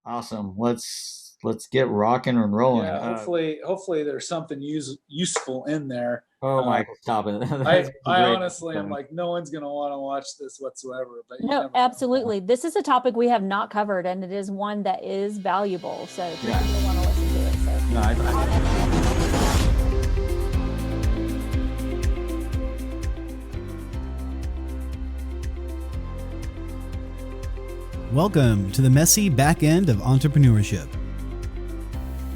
Awesome. Let's get rocking and rolling. Yeah, hopefully there's something useful in there. Oh, Uh, Michael, stop it. I That's a I great honestly am episode. like, no one's gonna want to watch this whatsoever, but you No, never know. absolutely. This is a topic we have not covered, and it is one that is valuable. So people Yeah. will want to listen to it. No, Welcome to the messy back end of entrepreneurship.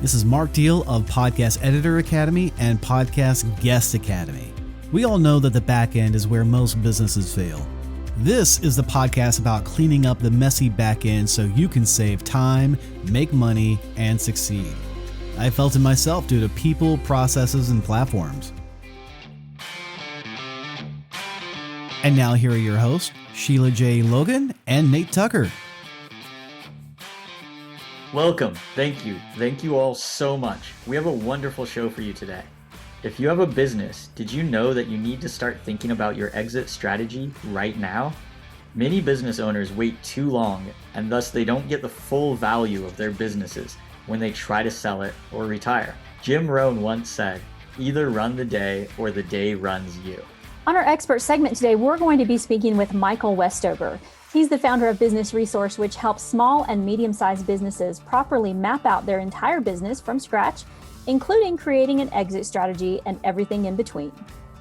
This is Mark Deal of Podcast Editor Academy and Podcast Guest Academy. We all know that the back end is where most businesses fail. This is the podcast about cleaning up the messy back end so you can save time, make money, and succeed. I felt it myself due to people, processes, and platforms. And now here are your hosts, Sheila J. Logan and Nate Tucker. Welcome. Thank you. Thank you all so much. We have a wonderful show for you today. If you have a business, did you know that you need to start thinking about your exit strategy right now? Many business owners wait too long, and thus they don't get the full value of their businesses when they try to sell it or retire. Jim Rohn once said, "Either run the day or the day runs you." On our expert segment today, we're going to be speaking with Michael Westover. He's the founder of Business Resource, which helps small and medium-sized businesses properly map out their entire business from scratch, including creating an exit strategy and everything in between.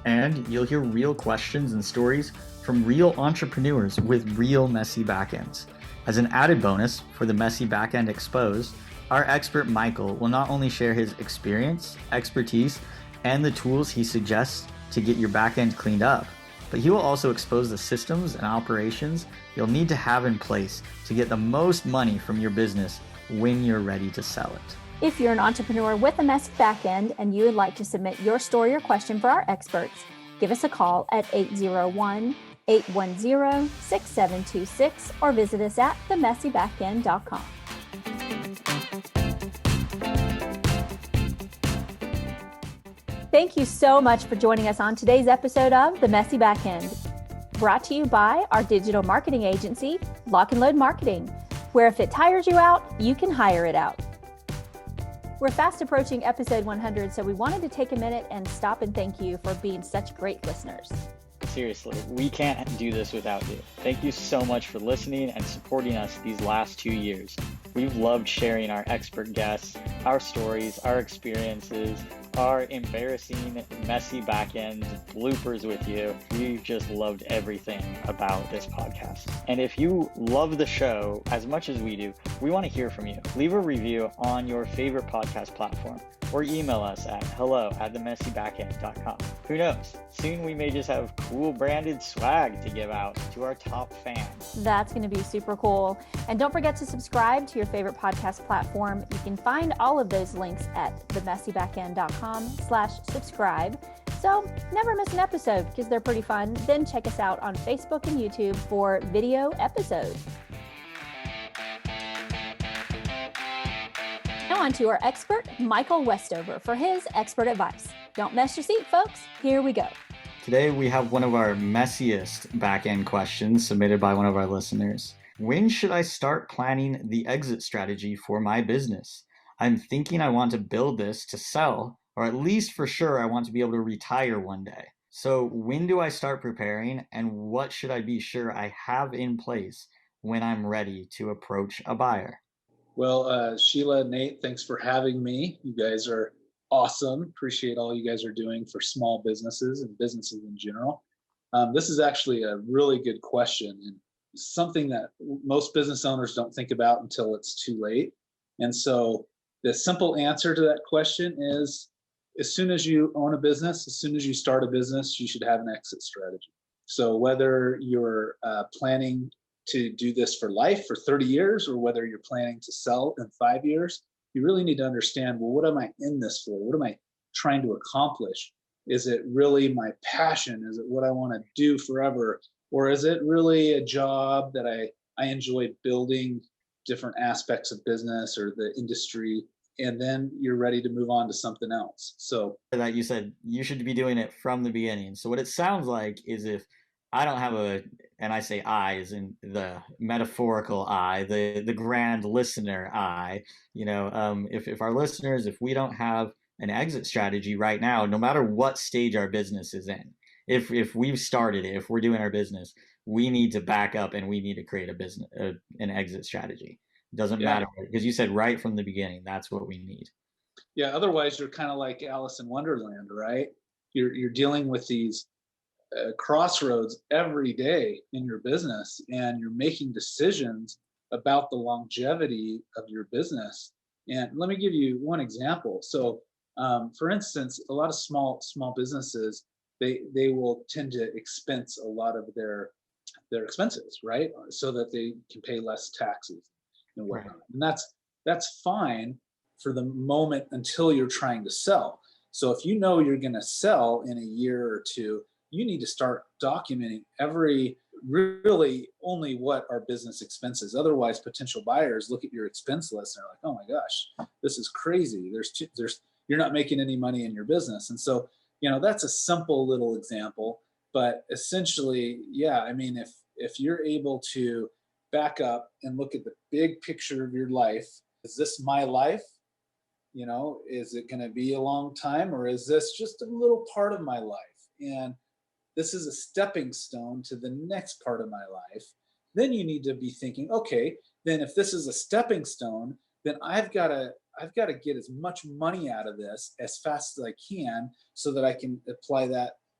And you'll hear real questions and stories from real entrepreneurs with real messy backends. As an added bonus for the Messy Backend Exposed, our expert Michael will not only share his experience, expertise, and the tools he suggests to get your backend cleaned up, but he will also expose the systems and operations you'll need to have in place to get the most money from your business when you're ready to sell it. If you're an entrepreneur with a messy backend and you would like to submit your story or question for our experts, give us a call at 801-810-6726 or visit us at themessybackend.com. Thank you so much for joining us on today's episode of The Messy Backend, brought to you by our digital marketing agency, Lock and Load Marketing, where if it tires you out, you can hire it out. We're fast approaching episode 100, so we wanted to take a minute and stop and thank you for being such great listeners. Seriously, we can't do this without you. Thank you so much for listening and supporting us these last 2 years. We've loved sharing our expert guests, our stories, our experiences, our embarrassing, messy backend bloopers with you. We've just loved everything about this podcast. And if you love the show as much as we do, we want to hear from you. Leave a review on your favorite podcast platform or email us at hello@themessybackend.com. Who knows? Soon we may just have cool branded swag to give out to our top fans. That's going to be super cool. And don't forget to subscribe to your favorite podcast platform. You can find all of those links at themessybackend.com/subscribe. So never miss an episode because they're pretty fun. Then check us out on Facebook and YouTube for video episodes. Now on to our expert, Michael Westover, for his expert advice. Don't mess your seat, folks. Here we go. Today we have one of our messiest back-end questions submitted by one of our listeners. When should I start planning the exit strategy for my business? I'm thinking I want to build this to sell, or at least for sure I want to be able to retire one day. So when do I start preparing, and what should I be sure I have in place when I'm ready to approach a buyer? Well, Sheila, Nate, thanks for having me. You guys are awesome. Appreciate all you guys are doing for small businesses and businesses in general. This is actually a really good question and something that most business owners don't think about until it's too late. And so the simple answer to that question is, as soon as you own a business, as soon as you start a business, you should have an exit strategy. So whether you're planning to do this for life for 30 years, or whether you're planning to sell in 5 years, you really need to understand, well, what am I in this for? What am I trying to accomplish? Is it really my passion? Is it what I want to do forever? Or is it really a job that I enjoy building different aspects of business or the industry, and then you're ready to move on to something else? So That you said you should be doing it from the beginning. So what it sounds like is if I don't have a and I say I as in the metaphorical I, the grand listener I, if our listeners, if we don't have an exit strategy right now, no matter what stage our business is in, if we've started it, if we're doing our business, we need to back up and we need to create an exit strategy. It doesn't matter, because you said right from the beginning, that's what we need. Yeah. Otherwise, you're kind of like Alice in Wonderland, right? You're dealing with these crossroads every day in your business, and you're making decisions about the longevity of your business. And let me give you one example. So, for instance, a lot of small businesses, they will tend to expense a lot of their expenses, right? So that they can pay less taxes and whatnot. Right. And that's fine for the moment until you're trying to sell. So if you know you're going to sell in a year or two, you need to start documenting really only what our business expenses. Otherwise, potential buyers look at your expense list and they're like, "Oh my gosh, this is crazy. You're not making any money in your business." And so, that's a simple little example, but essentially, yeah, I mean, if you're able to back up and look at the big picture of your life, is this my life? Is it going to be a long time, or is this just a little part of my life? And this is a stepping stone to the next part of my life. Then you need to be thinking, okay, then if this is a stepping stone, then I've got to get as much money out of this as fast as I can, so that I can apply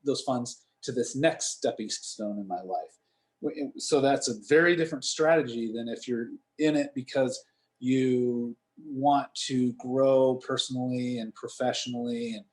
those funds to this next stepping stone in my life. So that's a very different strategy than if you're in it because you want to grow personally and professionally and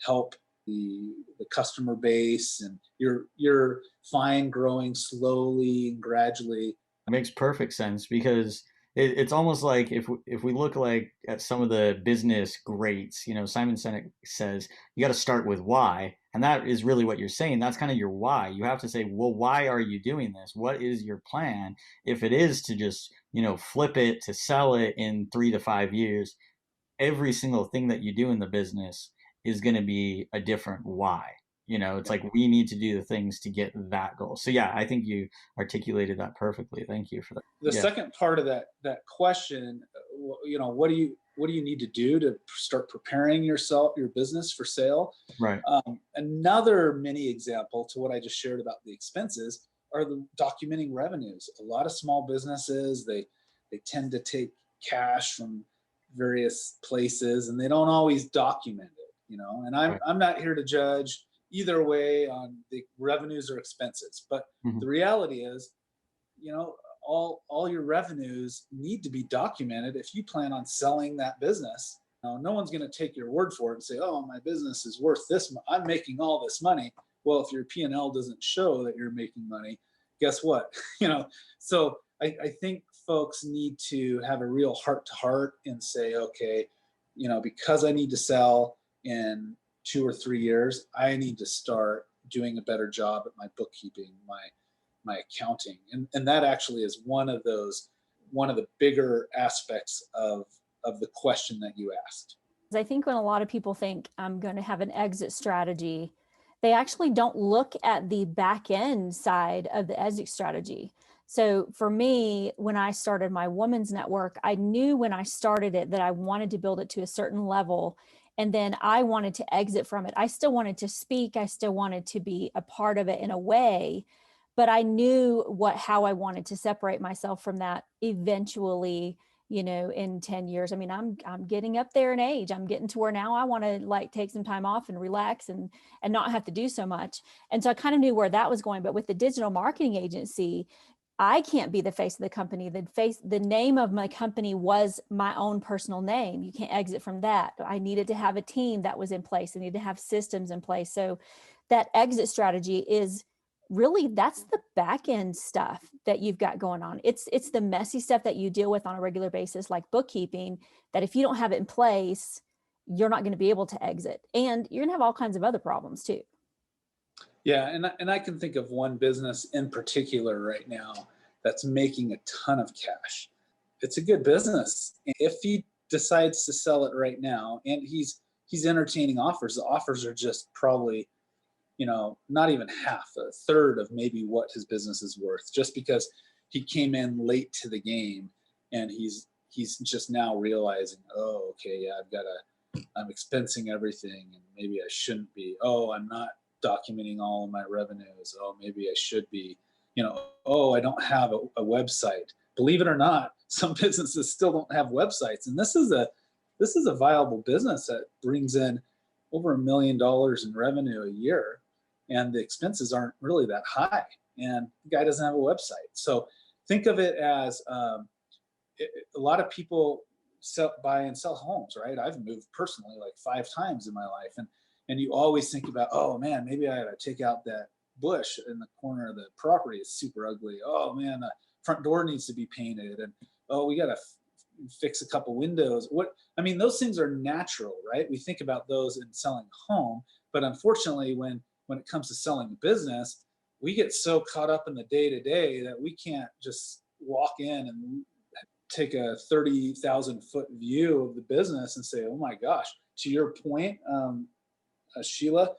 help the customer base, and you're fine growing slowly and gradually. It makes perfect sense, because it's almost like if we look like at some of the business greats, Simon Sinek says you got to start with why, and that is really what you're saying. That's kind of your why. You have to say, well, why are you doing this? What is your plan? If it is to just flip it, to sell it in 3 to 5 years, every single thing that you do in the business is going to be a different why. It's like we need to do the things to get that goal. So yeah, I think you articulated that perfectly. Thank you for that. The second part of that question, what do you need to do to start preparing your business for sale? Right. Another mini example to what I just shared about the expenses are the documenting revenues. A lot of small businesses, they tend to take cash from various places and they don't always document it. And I'm not here to judge either way on the revenues or expenses, but the reality is, all your revenues need to be documented if you plan on selling that business. No one's going to take your word for it and say, "Oh, my business is worth this. I'm making all this money." Well, if your P&L doesn't show that you're making money, guess what? So I think folks need to have a real heart to heart and say, okay, because I need to sell in 2 or 3 years, I need to start doing a better job at my bookkeeping, my accounting. And that actually is one of the bigger aspects of the question that you asked. I think when a lot of people think I'm going to have an exit strategy, they actually don't look at the back end side of the exit strategy. So for me, when I started my women's network, I knew when I started it that I wanted to build it to a certain level. And then I wanted to exit from it. I still wanted to speak. I still wanted to be a part of it in a way, but I knew how I wanted to separate myself from that eventually, in 10 years. I mean, I'm getting up there in age. I'm getting to where now I want to take some time off and relax and not have to do so much. And so I kind of knew where that was going. But with the digital marketing agency, I can't be the face of the company. The name of my company was my own personal name. You can't exit from that. I needed to have a team that was in place. I needed to have systems in place. So that exit strategy is really, that's the back end stuff that you've got going on. It's the messy stuff that you deal with on a regular basis, like bookkeeping, that if you don't have it in place, you're not going to be able to exit. And you're going to have all kinds of other problems too. Yeah, and I can think of one business in particular right now that's making a ton of cash. It's a good business. If he decides to sell it right now, and he's entertaining offers, the offers are just probably not even half, a third of maybe what his business is worth, just because he came in late to the game, and he's just now realizing, oh, okay, yeah, I'm expensing everything, and maybe I shouldn't be. Oh, I'm not documenting all of my revenues. Oh, maybe I should be. Oh, I don't have a website. Believe it or not, some businesses still don't have websites, and this is a viable business that brings in over $1 million in revenue a year, and the expenses aren't really that high, and the guy doesn't have a website. So think of it as a lot of people buy and sell homes, right? I've moved personally like 5 times in my life, and you always think about, oh man, maybe I gotta take out that bush in the corner of the property. It's super ugly. Oh man, the front door needs to be painted, and oh, we gotta fix a couple windows. Those things are natural, right? We think about those in selling a home, but unfortunately, when it comes to selling a business, we get so caught up in the day to day that we can't just walk in and take a 30,000 foot view of the business and say, oh my gosh, to your point, Sheila,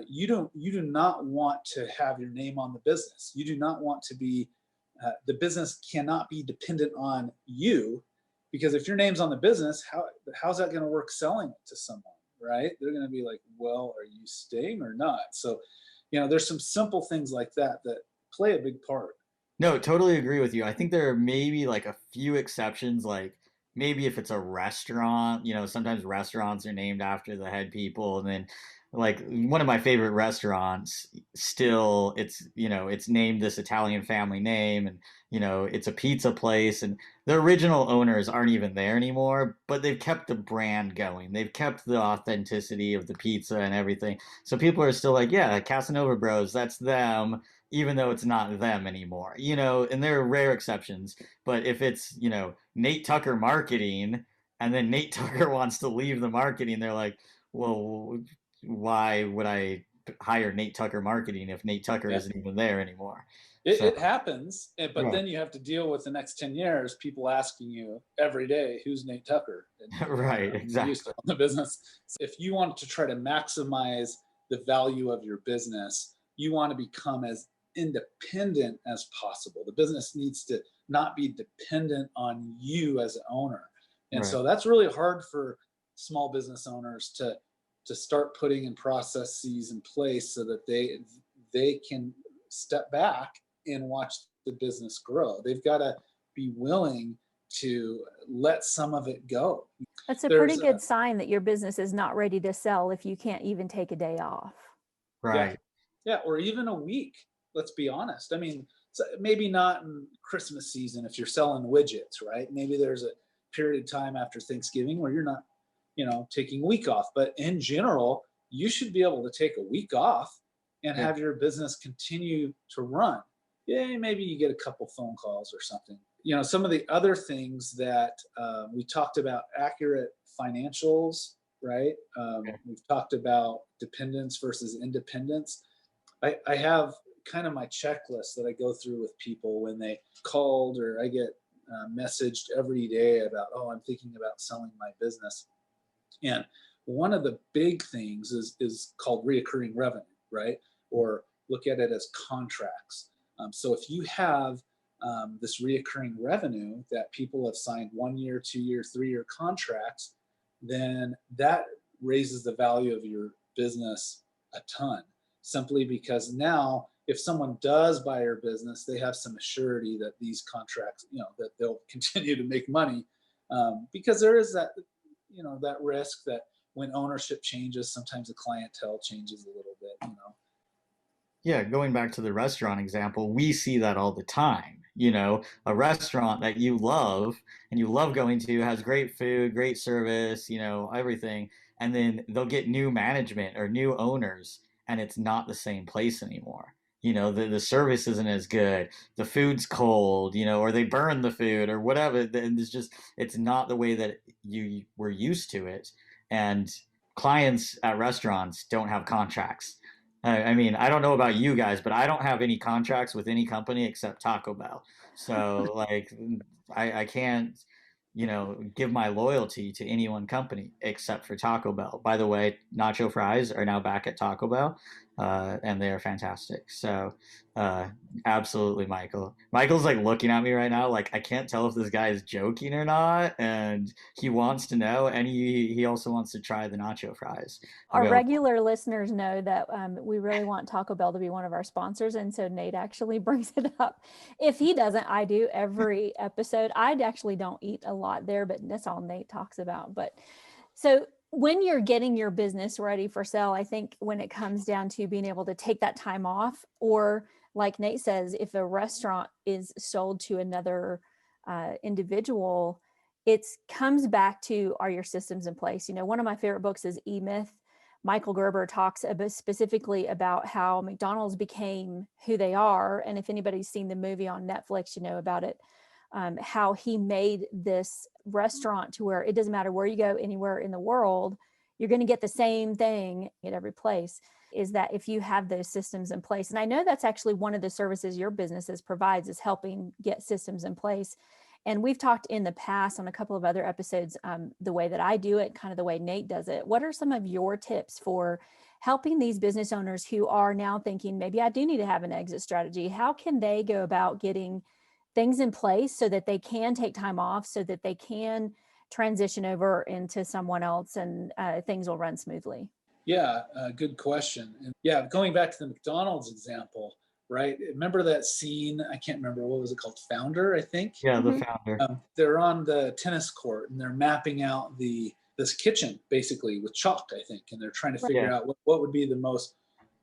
you do not want to have your name on the business. You do not want to be, the business cannot be dependent on you, because if your name's on the business, how's that going to work selling it to someone, right? They're going to be like, well, are you staying or not? So, there's some simple things like that play a big part. No, totally agree with you. I think there are maybe like a few exceptions, like maybe if it's a restaurant, sometimes restaurants are named after the head people. And then like one of my favorite restaurants, still it's named this Italian family name, and it's a pizza place, and the original owners aren't even there anymore, but they've kept the brand going. They've kept the authenticity of the pizza and everything. So people are still like, yeah, Casanova Bros, that's them, even though it's not them anymore, and there are rare exceptions. But if it's, Nate Tucker marketing, and then Nate Tucker wants to leave the marketing, they're like, well, why would I hire Nate Tucker marketing if Nate Tucker isn't even there anymore? It happens, but Yeah. then you have to deal with the next 10 years, people asking you every day, who's Nate Tucker? And, Right, exactly. Used to own the business. So if you want to try to maximize the value of your business, you want to become as independent as possible. The business needs to not be dependent on you as an owner. And Right. so that's really hard for small business owners to start putting in processes in place so that they can step back and watch the business grow. They've got to be willing to let some of it go. That's a pretty good sign that your business is not ready to sell if you can't even take a day off. Right. Yeah, or even a week. Let's be honest. Maybe not in Christmas season if you're selling widgets, right? Maybe there's a period of time after Thanksgiving where you're not, taking a week off. But in general, you should be able to take a week off and have your business continue to run. Yeah, maybe you get a couple phone calls or something. Some of the other things that we talked about, accurate financials, right? We've talked about dependence versus independence. I have kind of my checklist that I go through with people when they called, or I get messaged every day about, oh, I'm thinking about selling my business. And one of the big things is called reoccurring revenue, right? Or look at it as contracts. So if you have this reoccurring revenue that people have signed 1 year, 2 year, 3 year contracts, then that raises the value of your business a ton, simply because now if someone does buy your business, they have some assurity that these contracts, that they'll continue to make money, because there is that, that risk that when ownership changes, sometimes the clientele changes a little bit, Yeah, going back to the restaurant example, we see that all the time. A restaurant that you love and you love going to has great food, great service, everything. And then they'll get new management or new owners, and it's not the same place anymore. The service isn't as good, the food's cold, or they burn the food or whatever. And it's not the way that you were used to it. And clients at restaurants don't have contracts. I don't know about you guys, but I don't have any contracts with any company except Taco Bell. So like I can't, give my loyalty to any one company except for Taco Bell. By the way, nacho fries are now back at Taco Bell. and they are fantastic. So absolutely, Michael. Michael's like looking at me right now, like I can't tell if this guy is joking or not, and he wants to know, and he also wants to try the nacho fries. Our regular listeners know that we really want Taco Bell to be one of our sponsors, and so Nate actually brings it up. If he doesn't, I do every episode. I actually don't eat a lot there, but that's all Nate talks about. But so when you're getting your business ready for sale, I think when it comes down to being able to take that time off, or like Nate says, if a restaurant is sold to another individual, it comes back to, are your systems in place? You know, one of my favorite books is E-Myth. Michael Gerber talks specifically about how McDonald's became who they are. And if anybody's seen the movie on Netflix, you know about it. How he made this restaurant to where it doesn't matter where you go anywhere in the world, you're going to get the same thing at every place. Is that if you have those systems in place, and I know that's actually one of the services your businesses provides, is helping get systems in place. And we've talked in the past on a couple of other episodes, the way that I do it, kind of the way Nate does it. What are some of your tips for helping these business owners who are now thinking, maybe I do need to have an exit strategy? How can they go about getting things in place so that they can take time off, so that they can transition over into someone else, and things will run smoothly? Yeah, good question. And yeah, going back to the McDonald's example, right? Remember that scene? I can't remember, what was it called? Founder, I think. Yeah, the founder. They're on the tennis court and they're mapping out this kitchen basically with chalk, I think, and they're trying to figure out what would be the most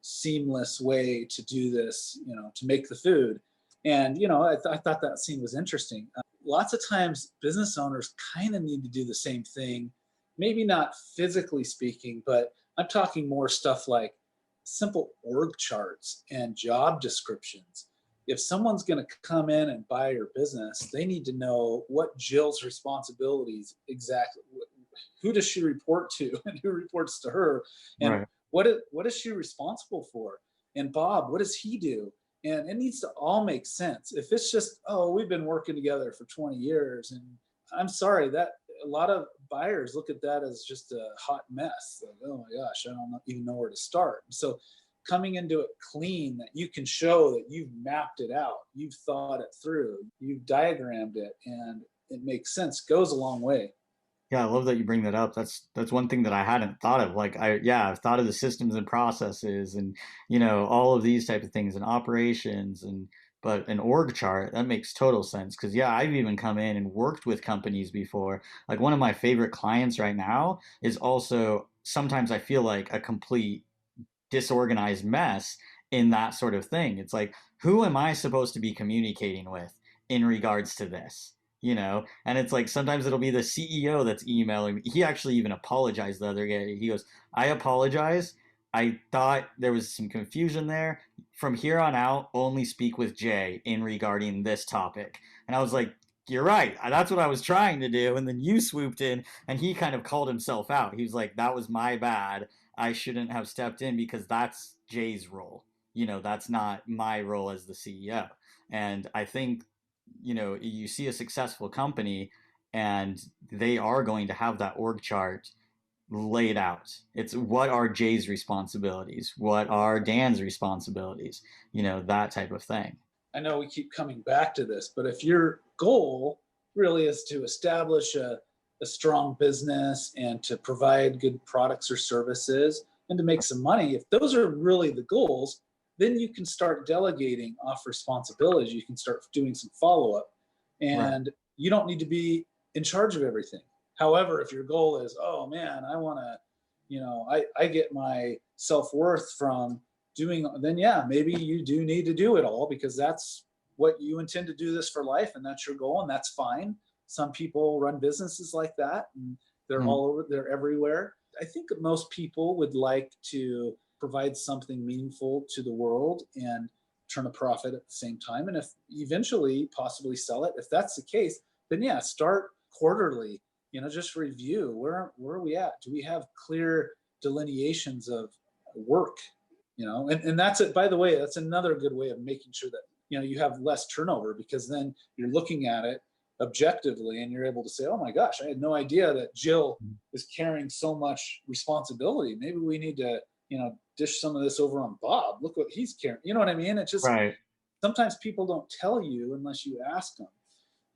seamless way to do this, you know, to make the food. And, you know, I thought that scene was interesting. Lots of times business owners kind of need to do the same thing, maybe not physically speaking, but I'm talking more stuff like simple org charts and job descriptions. If someone's going to come in and buy your business, they need to know what Jill's responsibilities exactly, who does she report to and who reports to her, and what is she responsible for? And Bob, what does he do? And it needs to all make sense. If it's just, oh, we've been working together for 20 years, and I'm sorry, that a lot of buyers look at that as just a hot mess. Like, oh my gosh, I don't even know where to start. So coming into it clean, that you can show that you've mapped it out, you've thought it through, you've diagrammed it, and it makes sense, goes a long way. Yeah, I love that you bring that up. That's one thing that I hadn't thought of. Like I've thought of the systems and processes and, you know, all of these type of things and operations, but an org chart, that makes total sense. Cause yeah, I've even come in and worked with companies before. Like one of my favorite clients right now is also, sometimes I feel like a complete disorganized mess in that sort of thing. It's like, who am I supposed to be communicating with in regards to this? You know, and it's like sometimes it'll be the CEO that's emailing me. He actually even apologized the other day. He goes, I apologize. I thought there was some confusion there. From here on out, only speak with Jay in regarding this topic. And I was like, you're right. That's what I was trying to do. And then you swooped in and he kind of called himself out. He was like, that was my bad. I shouldn't have stepped in because that's Jay's role. You know, that's not my role as the CEO. And I think, you know, you see a successful company and they are going to have that org chart laid out. It's what are Jay's responsibilities? What are Dan's responsibilities? You know, that type of thing. I know we keep coming back to this, but if your goal really is to establish a strong business and to provide good products or services and to make some money, if those are really the goals, then you can start delegating off responsibilities. You can start doing some follow-up, and you don't need to be in charge of everything. However, if your goal is, oh man, I want to, you know, I get my self-worth from doing, then yeah, maybe you do need to do it all because that's what you intend to do this for life, and that's your goal, and that's fine. Some people run businesses like that, and they're all over, they're everywhere. I think that most people would like to provide something meaningful to the world and turn a profit at the same time. And if eventually possibly sell it, if that's the case, then yeah, start quarterly, you know, just review where are we at? Do we have clear delineations of work, you know? And that's it. By the way, that's another good way of making sure that, you know, you have less turnover, because then you're looking at it objectively and you're able to say, oh my gosh, I had no idea that Jill is carrying so much responsibility. Maybe we need to dish some of this over on Bob. Look what he's carrying. You know what I mean? It's just, Right. sometimes people don't tell you unless you ask them.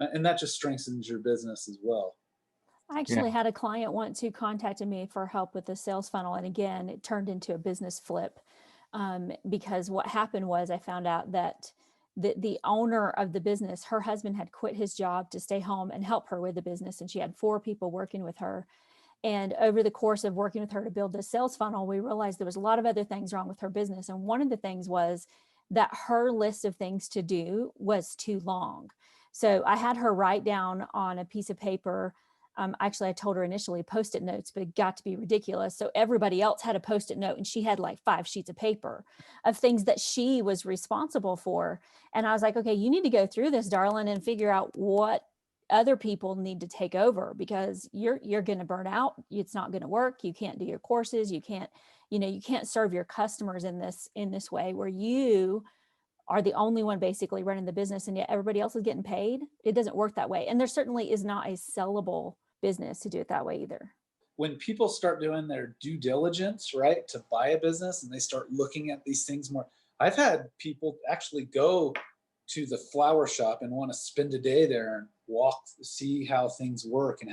And that just strengthens your business as well. I actually had a client once who contacted me for help with the sales funnel. And again, it turned into a business flip because what happened was I found out that the owner of the business, her husband had quit his job to stay home and help her with the business. And she had 4 people working with her. And over the course of working with her to build this sales funnel, we realized there was a lot of other things wrong with her business. And one of the things was that her list of things to do was too long. So I had her write down on a piece of paper. Actually, I told her initially Post-it notes, but it got to be ridiculous. So everybody else had a Post-it note and she had like 5 sheets of paper of things that she was responsible for. And I was like, okay, you need to go through this, darling, and figure out what other people need to take over, because you're going to burn out. It's not going to work. You can't do your courses. You can't serve your customers in this way where you are the only one basically running the business and yet everybody else is getting paid. It doesn't work that way. And there certainly is not a sellable business to do it that way either. When people start doing their due diligence, right, to buy a business, and they start looking at these things more, I've had people actually go to the flower shop and want to spend a day there and walk, see how things work and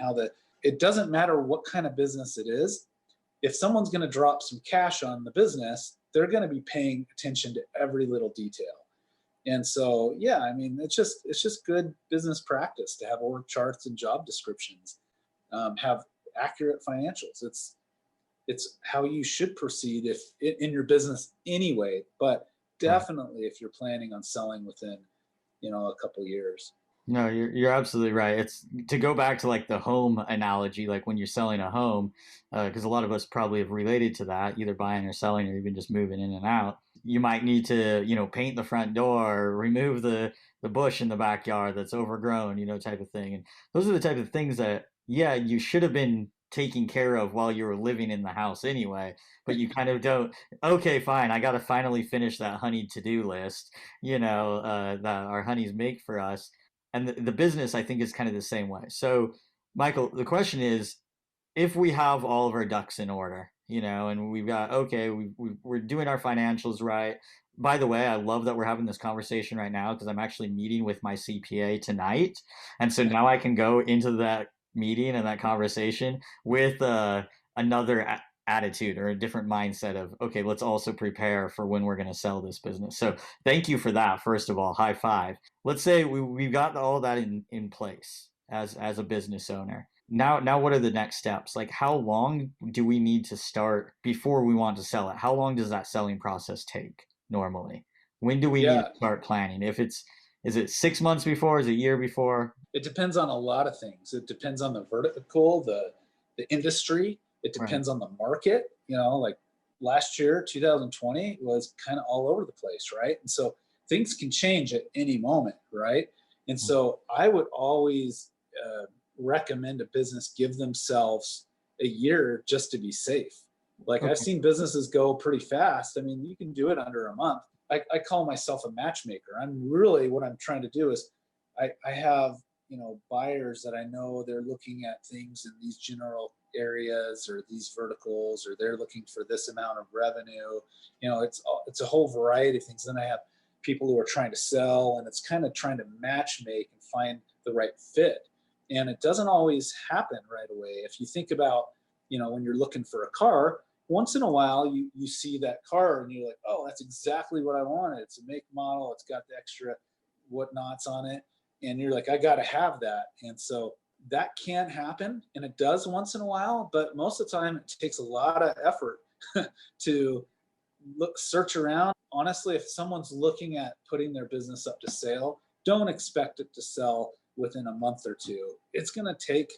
it doesn't matter what kind of business it is. If someone's going to drop some cash on the business, they're going to be paying attention to every little detail. And so, yeah, I mean, it's just good business practice to have org charts and job descriptions, have accurate financials. It's how you should proceed if in your business anyway, but definitely if you're planning on selling within, a couple of years. No, you're absolutely right. It's to go back to like the home analogy, like when you're selling a home, because a lot of us probably have related to that, either buying or selling or even just moving in and out. You might need to, paint the front door, remove the bush in the backyard that's overgrown, type of thing. And those are the type of things that, yeah, you should have been taking care of while you were living in the house anyway, but you kind of don't. Okay, fine, I got to finally finish that honey to-do list, that our honeys make for us. And the business, I think, is kind of the same way. So, Michael, the question is, if we have all of our ducks in order, and we've got, okay, we're doing our financials right. By the way, I love that we're having this conversation right now because I'm actually meeting with my CPA tonight. And so now I can go into that meeting and that conversation with another attitude or a different mindset of, okay, let's also prepare for when we're going to sell this business. So thank you for that. First of all, high five. Let's say we've got all that in place as a business owner. Now what are the next steps? Like, how long do we need to start before we want to sell it? How long does that selling process take normally? When do we need to start planning? Is it 6 months before? Is it a year before? It depends on a lot of things. It depends on the vertical, the industry. It depends on the market. Like last year, 2020 was kind of all over the place, right? And so things can change at any moment, right? And so I would always recommend a business give themselves a year just to be safe. Like I've seen businesses go pretty fast. I mean, you can do it under a month. I call myself a matchmaker. What I'm trying to do is I have, buyers that I know they're looking at things in these general areas or these verticals, or they're looking for this amount of revenue. It's a whole variety of things. Then I have people who are trying to sell, and it's kind of trying to match make and find the right fit. And it doesn't always happen right away. If you think about, when you're looking for a car, once in a while you see that car and you're like, oh, that's exactly what I wanted. It's a make model. It's got the extra whatnots on it. And you're like, I got to have that. And so that can happen, and it does once in a while, but most of the time it takes a lot of effort to search around. Honestly, if someone's looking at putting their business up to sale, don't expect it to sell within a month or two. It's going to take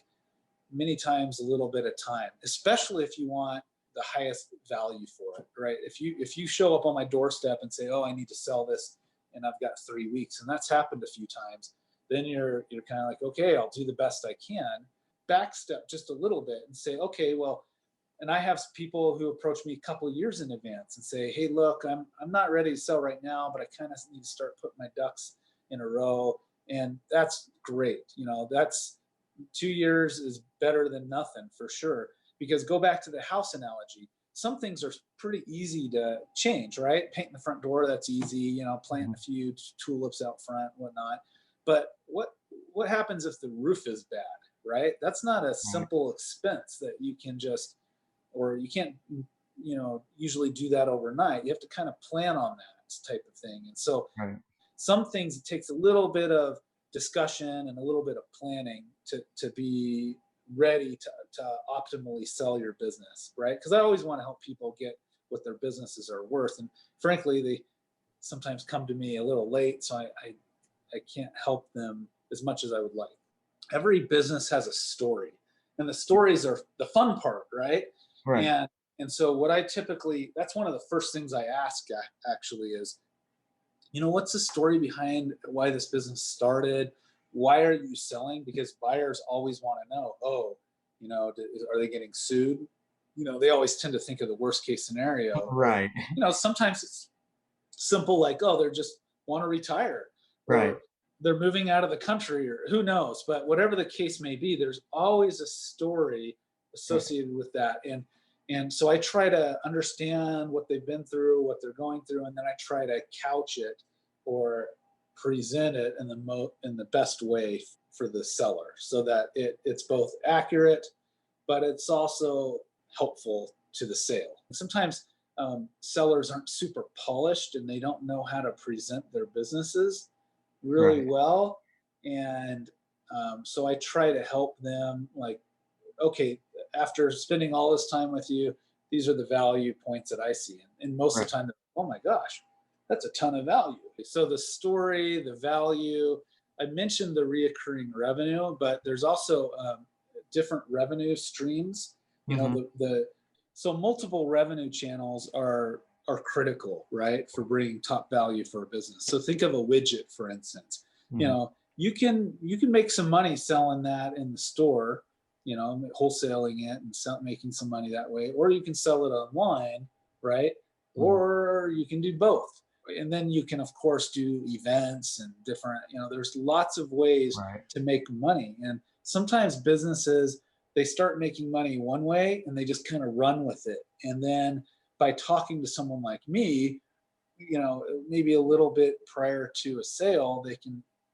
many times a little bit of time, especially if you want the highest value for it, right? If you show up on my doorstep and say, oh, I need to sell this and I've got 3 weeks, and that's happened a few times, then you're kind of like, okay, I'll do the best I can. Backstep just a little bit and say, okay, well, and I have people who approach me a couple of years in advance and say, hey, look, I'm not ready to sell right now, but I kind of need to start putting my ducks in a row. And that's great. That's 2 years is better than nothing for sure. Because go back to the house analogy. some things are pretty easy to change, right? Painting the front door, that's easy, you know, planting a few tulips out front, whatnot. But what happens if the roof is bad, right? That's not a simple expense that you can just, or you can't, you know, usually do that overnight. You have to kind of plan on that type of thing. And so some things, it takes a little bit of discussion and a little bit of planning to be ready to optimally sell your business, right? Because I always want to help people get what their businesses are worth. And frankly, they sometimes come to me a little late, so I can't help them as much as I would like. Every business has a story, and the stories are the fun part, right? And so what I typically, that's one of the first things I ask actually is, you know, what's the story behind why this business started? Why are you selling? Because buyers always want to know, oh, you know, are they getting sued? You know, they always tend to think of the worst case scenario. Right. You know, sometimes it's simple, like, oh, they're just want to retire. Or they're moving out of the country, or who knows. But whatever the case may be, there's always a story associated with that. And so I try to understand what they've been through, what they're going through, and then I try to couch it or present it in the best way for the seller, so that it's both accurate, but it's also helpful to the sale. Sometimes sellers aren't super polished and they don't know how to present their businesses really well. And so I try to help them, like, okay, after spending all this time with you, these are the value points that I see. And most of the time, oh my gosh, that's a ton of value. So the story, the value, I mentioned the reoccurring revenue, but there's also different revenue streams. You know, so multiple revenue channels are critical, right, for bringing top value for a business. So think of a widget, for instance. You know, you can make some money selling that in the store, you know, wholesaling it and making some money that way, or you can sell it online, right? Or you can do both. And then you can, of course, do events and different, you know, there's lots of ways to make money. And sometimes businesses, they start making money one way and they just kind of run with it. And then by talking to someone like me, you know, maybe a little bit prior to a sale,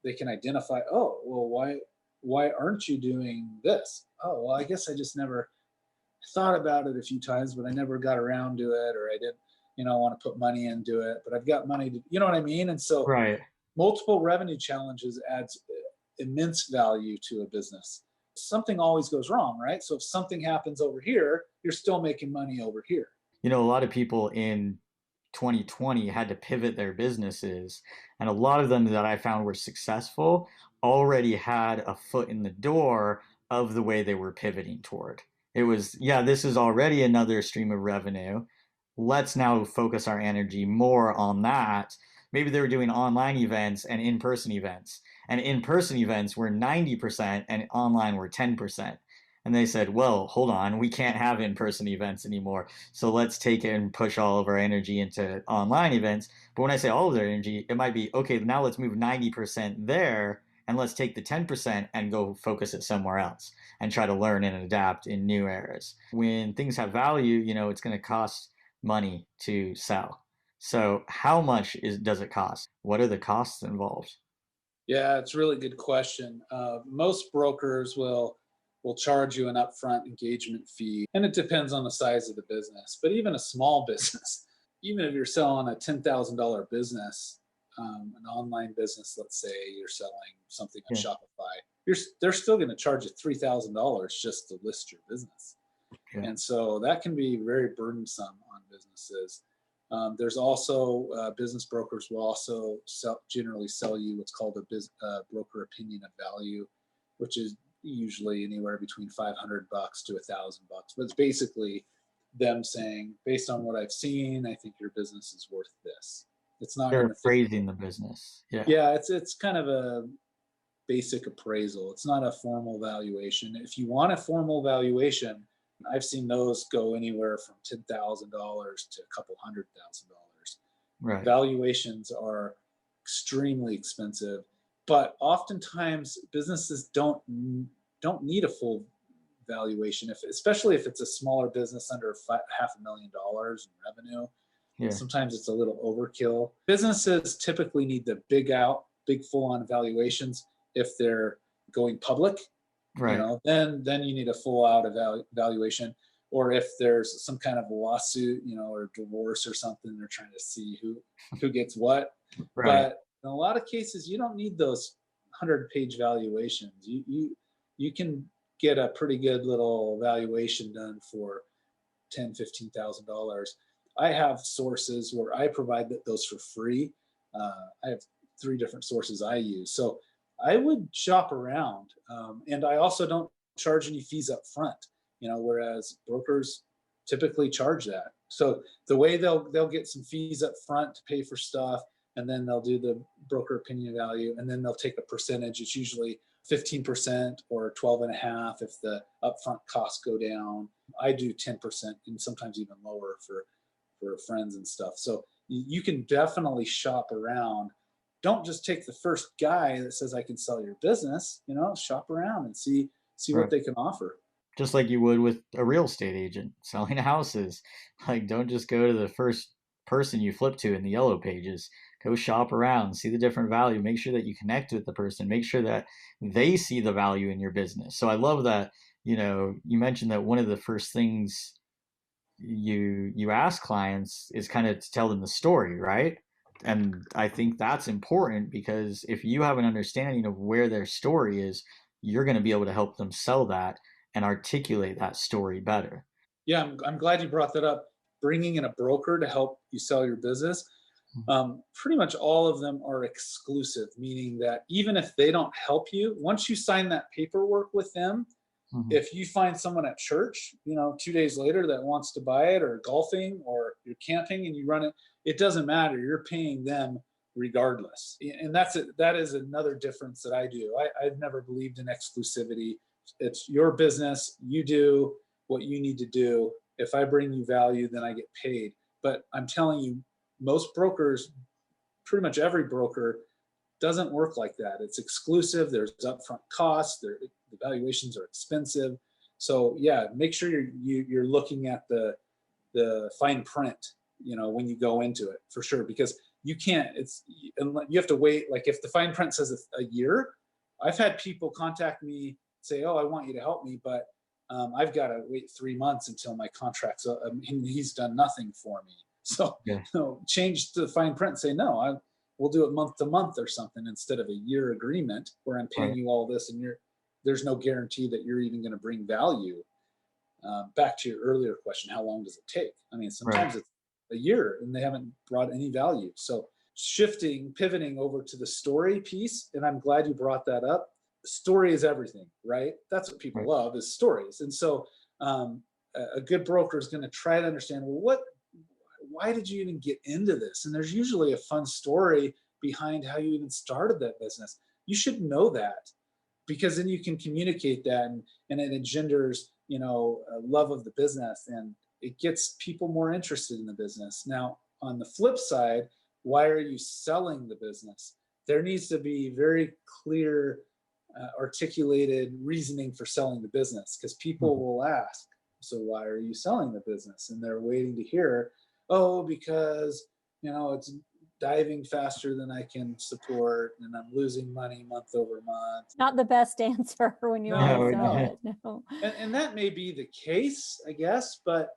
they can identify, oh, well, why aren't you doing this? Oh, well, I guess I just never thought about it a few times, but I never got around to it, or I didn't, you know, want to put money into it, but I've got money to, you know what I mean? And so multiple revenue challenges adds immense value to a business. Something always goes wrong, right? So if something happens over here, you're still making money over here. You know, a lot of people in 2020 had to pivot their businesses, and a lot of them that I found were successful already had a foot in the door of the way they were pivoting toward. It was, this is already another stream of revenue. Let's now focus our energy more on that. Maybe they were doing online events and in-person events, and in-person events were 90% and online were 10%. And they said, well, hold on, we can't have in-person events anymore. So let's take it and push all of our energy into online events. But when I say all of their energy, it might be, okay, now let's move 90% there and let's take the 10% and go focus it somewhere else and try to learn and adapt in new areas. When things have value, you know, it's going to cost money to sell. So how much does it cost? What are the costs involved? Yeah, it's a really good question. Most brokers will charge you an upfront engagement fee, and it depends on the size of the business. But even a small business, even if you're selling a $10,000 business, an online business, let's say you're selling something on Shopify, they're still going to charge you $3,000 just to list your business. And so that can be very burdensome on businesses. There's also business brokers will also generally sell you what's called a broker opinion of value, which is usually anywhere between $500 to $1,000. But it's basically them saying, based on what I've seen, I think your business is worth this. It's not. They're appraising the business. Yeah, it's kind of a basic appraisal. It's not a formal valuation. If you want a formal valuation, I've seen those go anywhere from $10,000 to a couple $100,000. Valuations are extremely expensive, but oftentimes businesses don't need a full valuation, especially if it's a smaller business under $500,000 in revenue. Yeah. Sometimes it's a little overkill. Businesses typically need the big full-on valuations if they're going public. Right. Then you need a full-out valuation. Or if there's some kind of lawsuit, or divorce or something, they're trying to see who gets what. Right. But in a lot of cases, you don't need those 100-page valuations. You can get a pretty good little valuation done for $10,000-$15,000. I have sources where I provide those for free. I have 3 different sources I use. So I would shop around. And I also don't charge any fees up front, whereas brokers typically charge that. So the way they'll get some fees up front to pay for stuff, and then they'll do the broker opinion value, and then they'll take a percentage. It's usually 15% or 12.5% if the upfront costs go down. I do 10% and sometimes even lower for friends and stuff. So you can definitely shop around. Don't just take the first guy that says I can sell your business. Shop around and see Right. what they can offer. Just like you would with a real estate agent selling houses. Like, don't just go to the first person you flip to in the yellow pages. Go shop around, see the different value, make sure that you connect with the person, make sure that they see the value in your business. So I love that, you mentioned that one of the first things you ask clients is kind of to tell them the story, right? And I think that's important, because if you have an understanding of where their story is, you're going to be able to help them sell that and articulate that story better. Yeah, I'm glad you brought that up. Bringing in a broker to help you sell your business. Pretty much all of them are exclusive, meaning that even if they don't help you, once you sign that paperwork with them, if you find someone at church, 2 days later that wants to buy it, or golfing, or you're camping and you run it, it doesn't matter. You're paying them regardless. And that is another difference that I do. I've never believed in exclusivity. It's your business. You do what you need to do. If I bring you value, then I get paid. But I'm telling you, most brokers, pretty much every broker, doesn't work like that. It's exclusive. There's upfront costs. The valuations are expensive. So yeah, make sure you're looking at the fine print, when you go into it, for sure, because you have to wait. Like if the fine print says a year, I've had people contact me, say, "Oh, I want you to help me, but I've got to wait 3 months until my contract's up." He's done nothing for me. So Yeah. Change the fine print and say, "No, we'll do it month to month or something, instead of a year agreement where I'm paying you all this and there's no guarantee that you're even going to bring value." Back to your earlier question, how long does it take? I mean, sometimes it's a year and they haven't brought any value. So pivoting over to the story piece, and I'm glad you brought that up. Story is everything, right? That's what people love, is stories. And so a good broker is going to try to understand, well, why did you even get into this? And there's usually a fun story behind how you even started that business. You should know that, because then you can communicate that, and it engenders, a love of the business, and it gets people more interested in the business. Now, on the flip side, why are you selling the business? There needs to be very clear, articulated reasoning for selling the business, because people will ask, "So why are you selling the business?" And they're waiting to hear, "Oh, because it's diving faster than I can support, and I'm losing money month over month." Not the best answer when you want to sell it. No. And that may be the case, I guess, but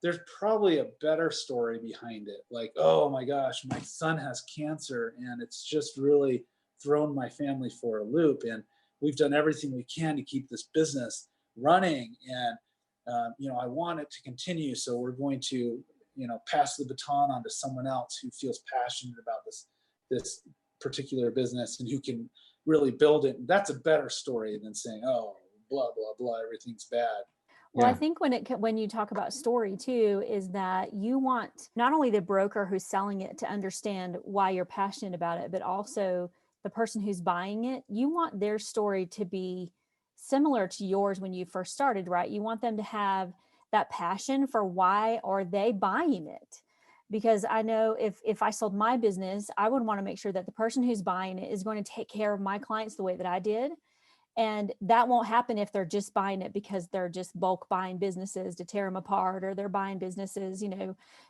there's probably a better story behind it. Like, "Oh my gosh, my son has cancer, and it's just really thrown my family for a loop, and we've done everything we can to keep this business running, and I want it to continue, so we're going to pass the baton on to someone else who feels passionate about this particular business and who can really build it." That's a better story than saying, "Oh, blah blah blah, everything's bad." Well, I think when you talk about story too, is that you want not only the broker who's selling it to understand why you're passionate about it, but also the person who's buying it. You want their story to be similar to yours when you first started, right? You want them to have that passion for why are they buying it. Because I know if I sold my business, I would want to make sure that the person who's buying it is going to take care of my clients the way that I did. And that won't happen if they're just buying it because they're just bulk buying businesses to tear them apart, or they're buying businesses,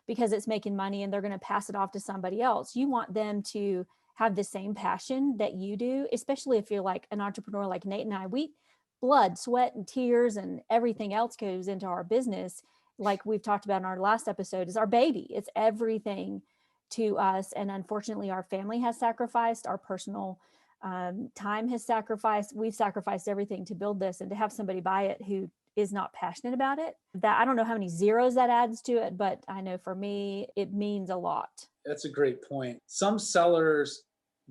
because it's making money and they're going to pass it off to somebody else. You want them to have the same passion that you do, especially if you're like an entrepreneur like Nate and I. We blood, sweat, and tears and everything else goes into our business. Like we've talked about in our last episode, is our baby. It's everything to us. And unfortunately, our family has sacrificed, our personal time has sacrificed. We've sacrificed everything to build this, and to have somebody buy it who is not passionate about it, that I don't know how many zeros that adds to it, but I know for me, it means a lot. That's a great point. Some sellers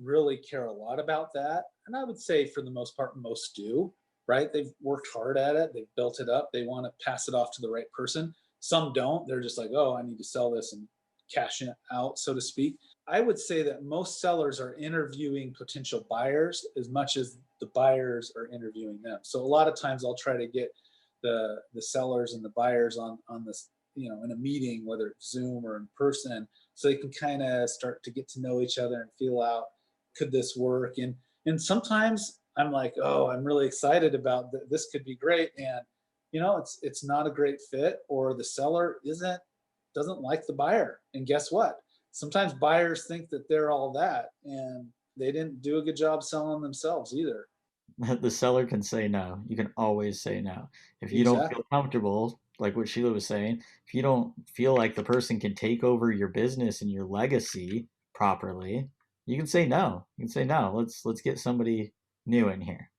really care a lot about that. And I would say for the most part, most do, right? They've worked hard at it. They've built it up. They want to pass it off to the right person. Some don't. They're just like, oh, I need to sell this and cash it out, so to speak. I would say that most sellers are interviewing potential buyers as much as the buyers are interviewing them. So a lot of times I'll try to get the sellers and the buyers on this, in a meeting, whether it's Zoom or in person, so they can kind of start to get to know each other and feel out, could this work? And sometimes I'm like, oh, I'm really excited about this, could be great. And it's not a great fit, or the seller doesn't like the buyer. And guess what? Sometimes buyers think that they're all that, and they didn't do a good job selling themselves either. The seller can say no. You can always say no. If you don't feel comfortable, like what Sheila was saying, if you don't feel like the person can take over your business and your legacy properly, you can say no. You can say no. Let's get somebody new in here.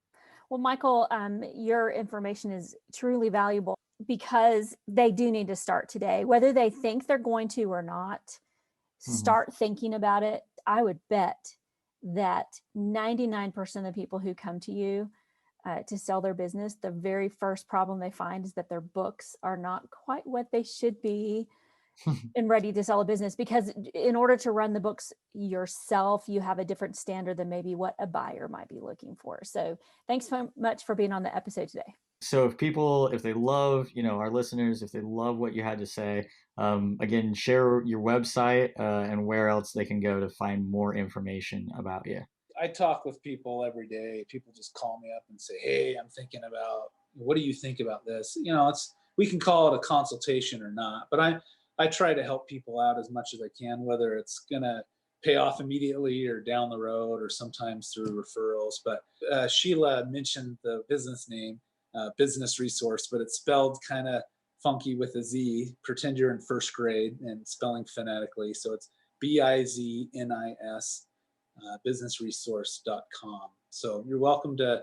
Well, Michael, your information is truly valuable, because they do need to start today, whether they think they're going to or not. Start thinking about it. I would bet that 99% of the people who come to you to sell their business, the very first problem they find is that their books are not quite what they should be and ready to sell a business. Because in order to run the books yourself, you have a different standard than maybe what a buyer might be looking for. So thanks so much for being on the episode today. So if they love, our listeners, if they love what you had to say, again, share your website and where else they can go to find more information about you. I talk with people every day. People just call me up and say, hey, I'm thinking about, what do you think about this? We can call it a consultation or not, but I try to help people out as much as I can, whether it's going to pay off immediately or down the road, or sometimes through referrals. But Sheila mentioned the business name, Business Resource, but it's spelled kind of funky with a Z. Pretend you're in first grade and spelling phonetically. So it's BIZNIS, businessresource.com. So you're welcome to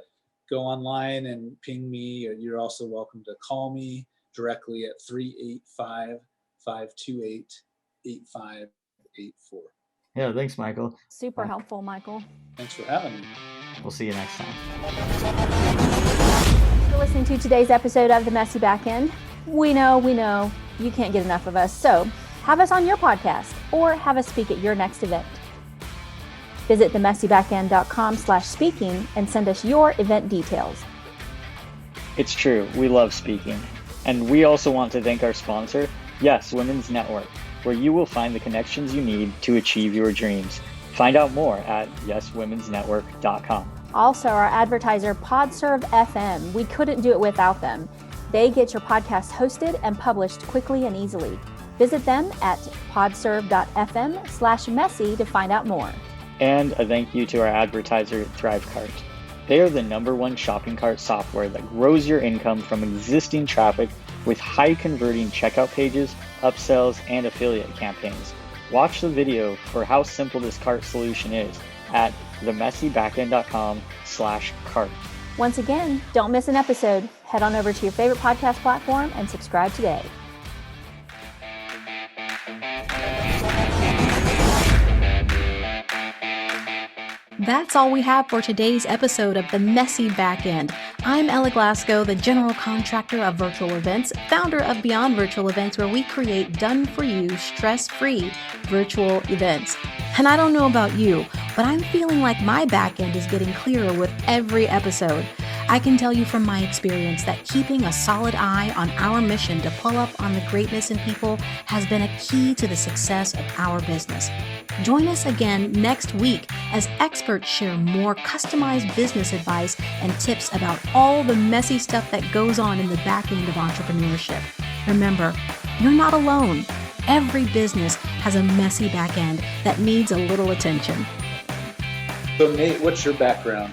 go online and ping me. Or you're also welcome to call me directly at 385-528-8584. Yeah, thanks, Michael. Super helpful, Michael. Thanks for having me. We'll see you next time. You're listening to today's episode of The Messy Back End. We know you can't get enough of us. So have us on your podcast or have us speak at your next event. Visit themessybackend.com/speaking and send us your event details. It's true. We love speaking. And we also want to thank our sponsor, Yes Women's Network, where you will find the connections you need to achieve your dreams. Find out more at yeswomensnetwork.com. Also, our advertiser, PodServe FM. We couldn't do it without them. They get your podcast hosted and published quickly and easily. Visit them at podserve.fm/messy to find out more. And a thank you to our advertiser, ThriveCart. They are the #1 shopping cart software that grows your income from existing traffic with high converting checkout pages, upsells, and affiliate campaigns. Watch the video for how simple this cart solution is at themessybackend.com/cart. Once again, don't miss an episode. Head on over to your favorite podcast platform and subscribe today. That's all we have for today's episode of The Messy Back End. I'm Ella Glasgow, the general contractor of virtual events, founder of Beyond Virtual Events, where we create done-for-you, stress-free virtual events. And I don't know about you, but I'm feeling like my back end is getting clearer with every episode. I can tell you from my experience that keeping a solid eye on our mission to pull up on the greatness in people has been a key to the success of our business. Join us again next week as experts share more customized business advice and tips about all the messy stuff that goes on in the back end of entrepreneurship. Remember, you're not alone. Every business has a messy back end that needs a little attention. So Nate, what's your background?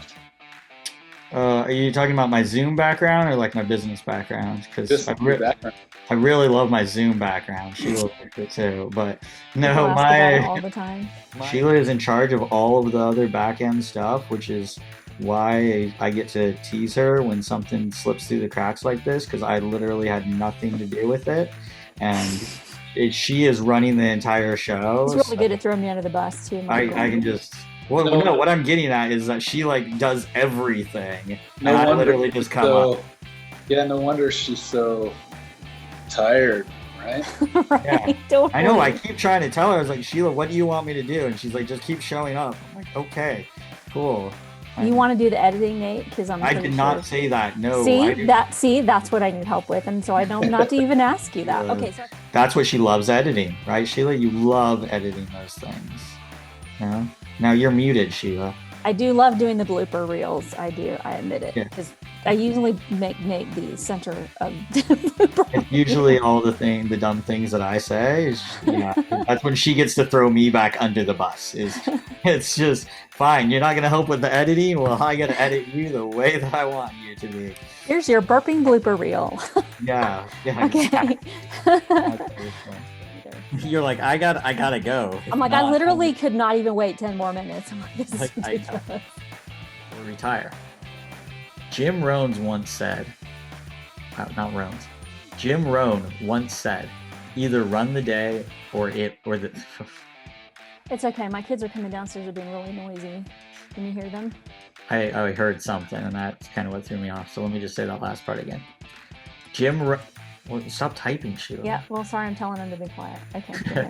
Are you talking about my Zoom background or like my business background? Because Just your background. I really love my Zoom background. Sheila liked it too, but no, People ask about it all the time. Sheila is in charge of all of the other back end stuff, which is why I get to tease her when something slips through the cracks like this, because I literally had nothing to do with it, and she is running the entire show. It's really good at throwing me under the bus too. I can just. Well, no, what I'm getting at is that she like does everything, and I literally just come up. Yeah, no wonder she's so tired, right? Right. Yeah. I know. I keep trying to tell her. I was like, Sheila, what do you want me to do? And she's like, just keep showing up. I'm like, okay, cool. You want to do the editing, Nate? Because I did not say that. No. See, that's what I need help with, and so I know not to even ask you that. Okay. So that's what she loves editing, right, Sheila? You love editing those things. No. Now you're muted, Sheila. I do love doing the blooper reels. I do. I admit it. Because I usually make Nate the center of the blooper It's usually all the dumb things that I say. That's when she gets to throw me back under the bus. It's just fine. You're not going to help with the editing? Well, I got to edit you the way that I want you to be. Here's your burping blooper reel. Yeah. Okay. Exactly. You're like, I gotta go. I'm like, I literally could not even wait 10 more minutes. I'm like, this is ridiculous. We'll retire. Jim Rohn once said, not Rohn. Jim Rohn once said, either run the day or the. It's okay. My kids are coming downstairs. They're being really noisy. Can you hear them? I heard something, and that's kind of what threw me off. So let me just say that last part again. Well, stop typing, Sheila. Yeah, well, sorry, I'm telling them to be quiet. Okay.